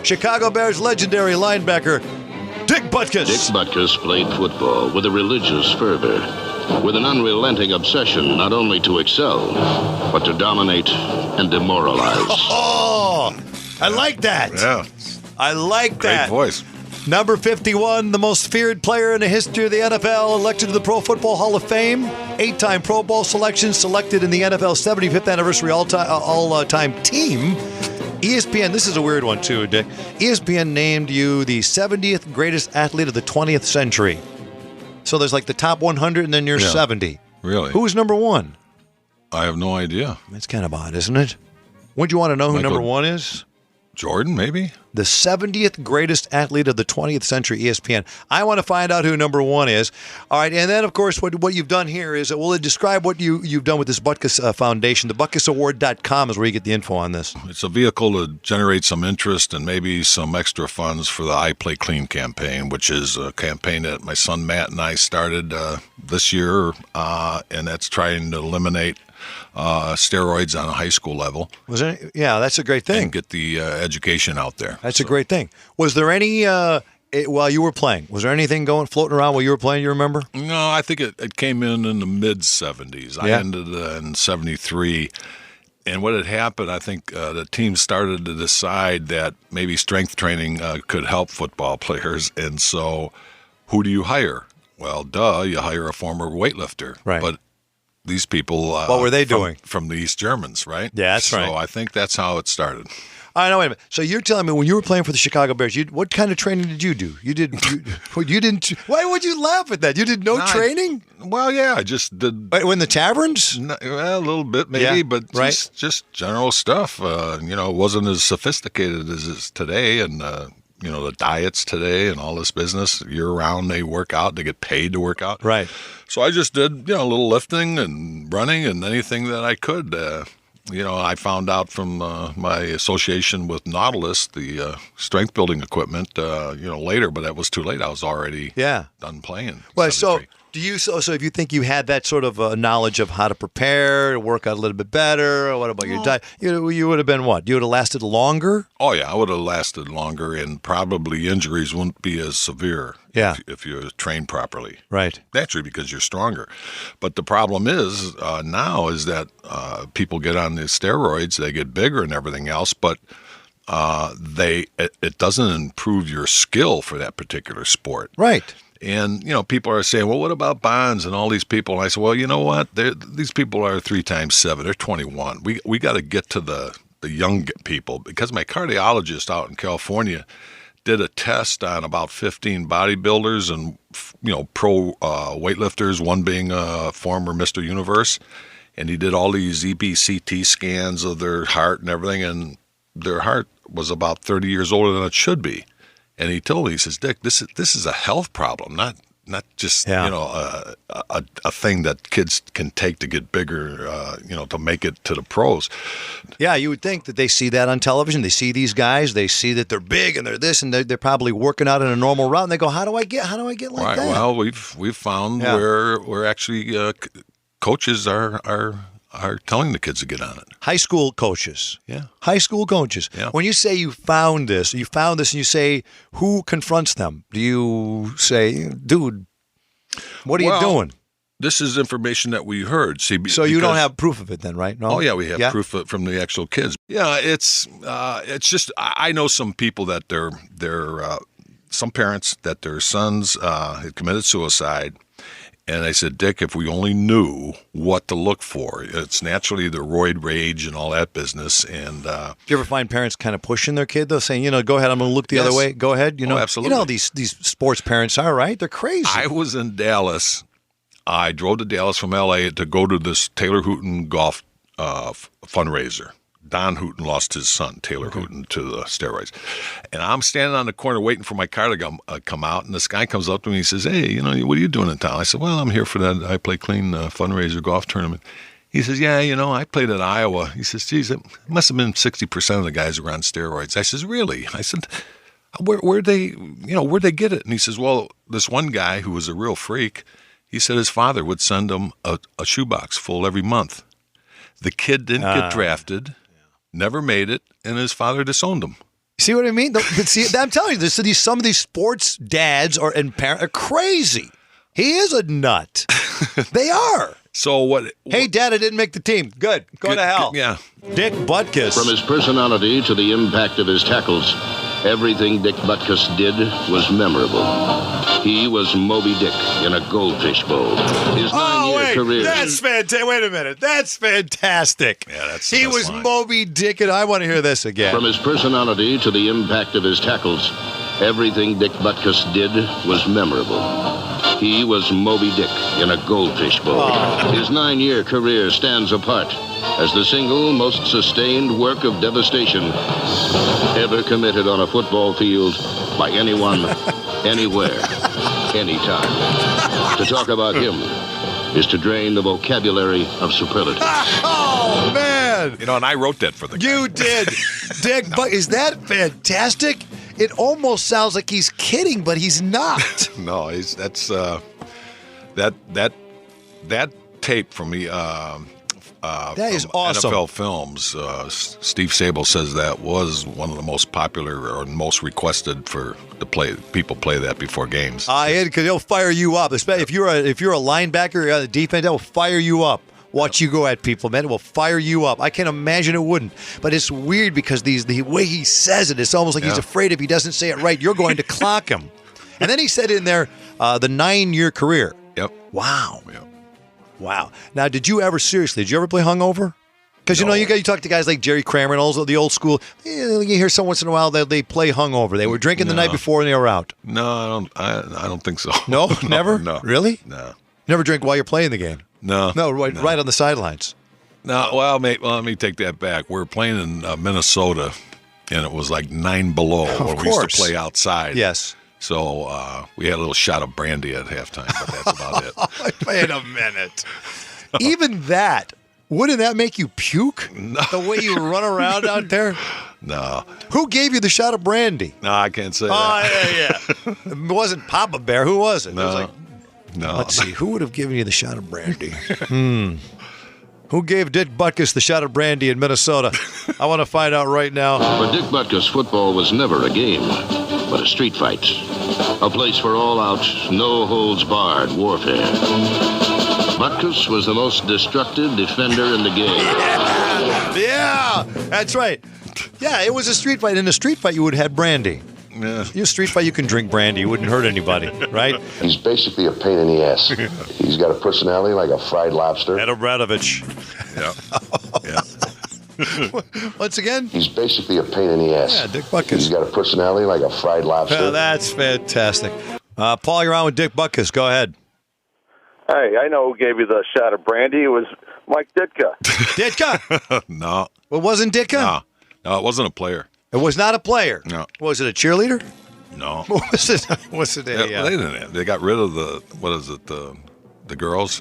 Chicago Bears legendary linebacker, Dick Butkus. Dick Butkus played football with a religious fervor, with an unrelenting obsession not only to excel, but to dominate and demoralize. Oh, I like that. Yeah. I like that. Great voice. Number 51, the most feared player in the history of the NFL, elected to the Pro Football Hall of Fame. 8-time Pro Bowl selection, selected in the NFL 75th anniversary all-time team. ESPN, this is a weird one too, Dick. ESPN named you the 70th greatest athlete of the 20th century. So there's like the top 100 and then you're 70. Really? Who's number one? I have no idea. That's kind of odd, isn't it? Would you want to know who number one is? Jordan, maybe? The 70th greatest athlete of the 20th century, ESPN. I want to find out who number one is. All right, and then, of course, what you've done here is, well, describe what you've done with this Butkus Foundation. The ButkusAward.com is where you get the info on this. It's a vehicle to generate some interest and maybe some extra funds for the I Play Clean campaign, which is a campaign that my son Matt and I started this year, and that's trying to eliminate steroids on a high school level. Yeah, that's a great thing. And get the education out there. That's a great thing. Was there any, while you were playing, was there anything floating around while you were playing, you remember? No, I think it came in the mid-'70s. I ended in 73. And what had happened, I think the team started to decide that maybe strength training could help football players. And so who do you hire? Well, you hire a former weightlifter. Right. But these people, what were they doing? From the East Germans, right? Yeah, that's right. So I think that's how it started. I know. Wait a minute. So you're telling me when you were playing for the Chicago Bears, what kind of training did you do? You didn't. Why would you laugh at that? You did no training? Well, yeah, I just did. In the taverns? Well, a little bit maybe, but just general stuff. It wasn't as sophisticated as it's today, and the diets today and all this business. Year-round, they work out. They get paid to work out. Right. So I just did, a little lifting and running and anything that I could. I found out from my association with Nautilus, the strength building equipment, later, but that was too late. I was already done playing. Well, so if you think you had that sort of knowledge of how to prepare, to work out a little bit better, or what about your diet? You would have been what? You would have lasted longer? Oh, yeah, I would have lasted longer, and probably injuries wouldn't be as severe if you trained properly. Right. Naturally, because you're stronger. But the problem is now is that people get on the steroids, they get bigger and everything else, but it doesn't improve your skill for that particular sport. Right. And, people are saying, well, what about Bonds and all these people? And I said, well, you know what? These people are 3 times 7. They're 21. We got to get to the young people, because my cardiologist out in California did a test on about 15 bodybuilders and, pro weightlifters, one being a former Mr. Universe. And he did all these EBCT scans of their heart and everything, and their heart was about 30 years older than it should be. And he told me, he says, Dick, this is a health problem, not just a thing that kids can take to get bigger, to make it to the pros. Yeah, you would think that they see that on television. They see these guys. They see that they're big and they're this, and they're probably working out in a normal route. And they go, how do I get like that? Well, we've found where actually coaches are telling the kids to get on it. High school coaches. Yeah. High school coaches. Yeah. When you say you found this and you say, who confronts them? Do you say, dude, what are you doing? This is information that we heard. See, so you don't have proof of it then, right? No? Oh, yeah, we have proof of it from the actual kids. Yeah, it's just, I know some people that some parents that their sons had committed suicide. And I said, Dick, if we only knew what to look for, it's naturally the roid rage and all that business. And do you ever find parents kind of pushing their kid, though, saying, go ahead, I'm going to look the other way. Go ahead. Absolutely. These sports parents are, right? They're crazy. I was in Dallas. I drove to Dallas from L.A. to go to this Taylor Hooton golf fundraiser. Don Hooton lost his son, Taylor Hooton, to the steroids. And I'm standing on the corner waiting for my car to come out, and this guy comes up to me and he says, hey, what are you doing in town? I said, well, I'm here for that I Play Clean fundraiser golf tournament. He says, yeah, I played in Iowa. He says, geez, it must have been 60% of the guys who were on steroids. I says, really? I said, where'd they get it? And he says, well, this one guy who was a real freak, he said his father would send him a shoebox full every month. The kid didn't get drafted. Never made it, and his father disowned him. See what I mean? See, I'm telling you, some of these sports dads and parents are crazy. He is a nut. They are. So what? Hey, Dad, I didn't make the team. Good. Go to hell. Yeah. Dick Butkus. From his personality to the impact of his tackles, everything Dick Butkus did was memorable. He was Moby Dick in a goldfish bowl. His 9-year career. That's fantastic. Wait a minute. That's fantastic. Yeah, that's He was line. Moby Dick, and I want to hear this again. From his personality to the impact of his tackles, everything Dick Butkus did was memorable. He was Moby Dick in a goldfish bowl. His 9-year career stands apart as the single most sustained work of devastation ever committed on a football field by anyone, anywhere, anytime. To talk about him is to drain the vocabulary of superlative. Oh, man. You know, and I wrote that for the guy. You did. Dick Butkus. Is that fantastic? It almost sounds like he's kidding, but he's not. No, that's that tape from the That is awesome. NFL Films. Steve Sable says that was one of the most popular or most requested for to play. People play that before games. Because he'll fire you up. Especially if you're a linebacker or a defense, that will fire you up. Watch you go at people, man. It will fire you up. I can't imagine it wouldn't. But it's weird because the way he says it, it's almost like he's afraid if he doesn't say it right, you're going to clock him. And then he said in there, the 9-year career. Yep. Wow. Yep. Wow. Now, did you ever play hungover? Because, No. you talk to guys like Jerry Kramer and all the old school. You hear some once in a while they play hungover. They were drinking the night before and they were out. No, I don't think so. No? Never? No. Really? No. Never drink while you're playing the game? No. No, right on the sidelines. No, well, mate, let me take that back. We were playing in Minnesota, and it was like 9 below where we used to play outside. Yes. So we had a little shot of brandy at halftime, but that's about it. Wait a minute. Even that, wouldn't that make you puke? No. The way you run around out there? No. Who gave you the shot of brandy? No, I can't say that. Oh, yeah. It wasn't Papa Bear. Who was it? No. It was like, No. let's see. Who would have given you the shot of brandy? Who gave Dick Butkus the shot of brandy in Minnesota? I want to find out right now. For Dick Butkus, football was never a game, but a street fight. A place for all-out, no-holds-barred warfare. Butkus was the most destructive defender in the game. Yeah, that's right. Yeah, it was a street fight. In a street fight, you would have had brandy. Yeah. You street fight, you can drink brandy. You wouldn't hurt anybody, right? He's basically a pain in the ass. He's got a personality like a fried lobster. Ed Obradovich. Yeah. Once again? He's basically a pain in the ass. Yeah, Dick Butkus. He's got a personality like a fried lobster. Yeah, that's fantastic. Paul, you're on with Dick Butkus. Go ahead. Hey, I know who gave you the shot of brandy. It was Mike Ditka. Ditka? No. Well, wasn't Ditka? No, it wasn't a player. It was not a player. No. Was it a cheerleader? No. What was it? Was it They didn't have. They got rid of the girls.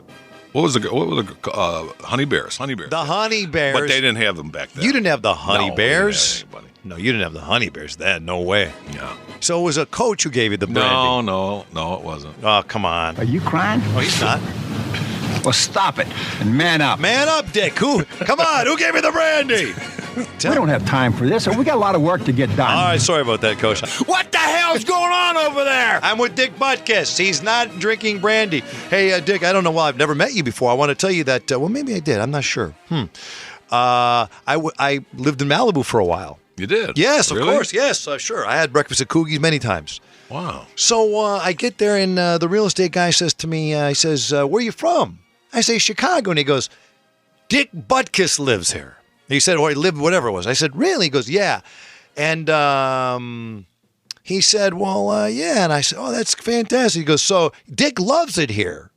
What were the honey bears? Honey bears. The honey bears. But they didn't have them back then. You didn't have the honey No, bears? we didn't have anybody. No, you didn't have the honey bears then. No way. Yeah. So it was a coach who gave you the brandy. No, it wasn't. Oh, come on. Are you crying? Oh, he's not. Well, stop it and man up. Man up, Dick. Come on. Who gave me the brandy? We don't have time for this. We got a lot of work to get done. All right, sorry about that, Coach. What the hell's going on over there? I'm with Dick Butkus. He's not drinking brandy. Hey, Dick, I don't know why. I've never met you before. I want to tell you that, well, maybe I did. I'm not sure. I lived in Malibu for a while. You did? Yes, of Really? course. Yes, sure. I had breakfast at Coogie's many times. Wow. So I get there, and the real estate guy says to me, he says, where are you from? I say, Chicago. And he goes, Dick Butkus lives here. He said, or he lived, whatever it was. I said, really? He goes, yeah. And he said, well, yeah. And I said, oh, that's fantastic. He goes, so Dick loves it here.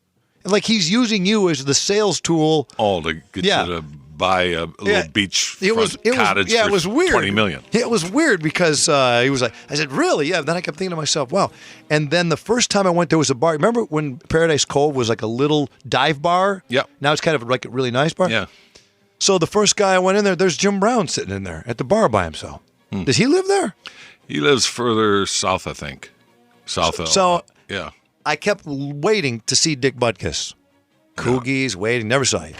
And like he's using you as the sales tool. Oh, to get you to buy a little beach cottage it for was weird. $20 million. It was weird because he was like, I said, really? Yeah. Then I kept thinking to myself, wow. And then the first time I went, there was a bar. Remember when Paradise Cove was like a little dive bar? Yeah. Now it's kind of like a really nice bar? Yeah. So the first guy I went in there's Jim Brown sitting in there at the bar by himself. Does he live there? He lives further south, I think. So yeah. I kept waiting to see Dick Butkus. Coogie's waiting, never saw you.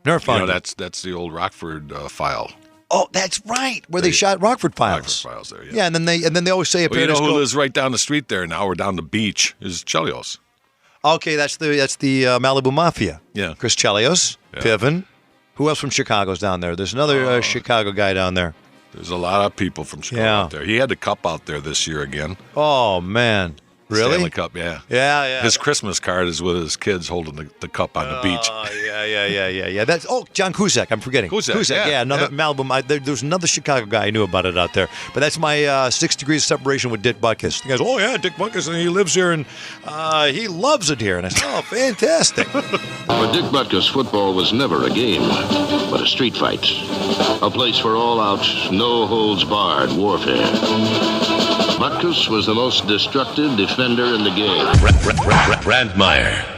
Never found you. That's the old Rockford file. Oh, that's right. Where they shot Rockford Files. Rockford Files there, yeah. Yeah, and then they always say a Well, you know Periscope. who lives right down the street there now? We're down the beach. Is Chelios. Okay, that's the Malibu Mafia. Yeah. Chris Chelios, Piven. Who else from Chicago's down there? There's another Chicago guy down there. There's a lot of people from Chicago out there. He had the cup out there this year again. Oh, man. Really? Stanley Cup, yeah. Yeah. His Christmas card is with his kids holding the cup on the beach. Oh, yeah. That's John Cusack. I'm forgetting. Cusack, yeah. Another Malibu. There's another Chicago guy I knew about it out there. But that's my 6 degrees of separation with Dick Butkus. The guy goes, oh, yeah, Dick Butkus, and he lives here, and he loves it here. And I said, oh, fantastic. For Dick Butkus, football was never a game, but a street fight. A place for all-out, no-holds-barred warfare. Butkus was the most destructive defender in the game. Brandmeier.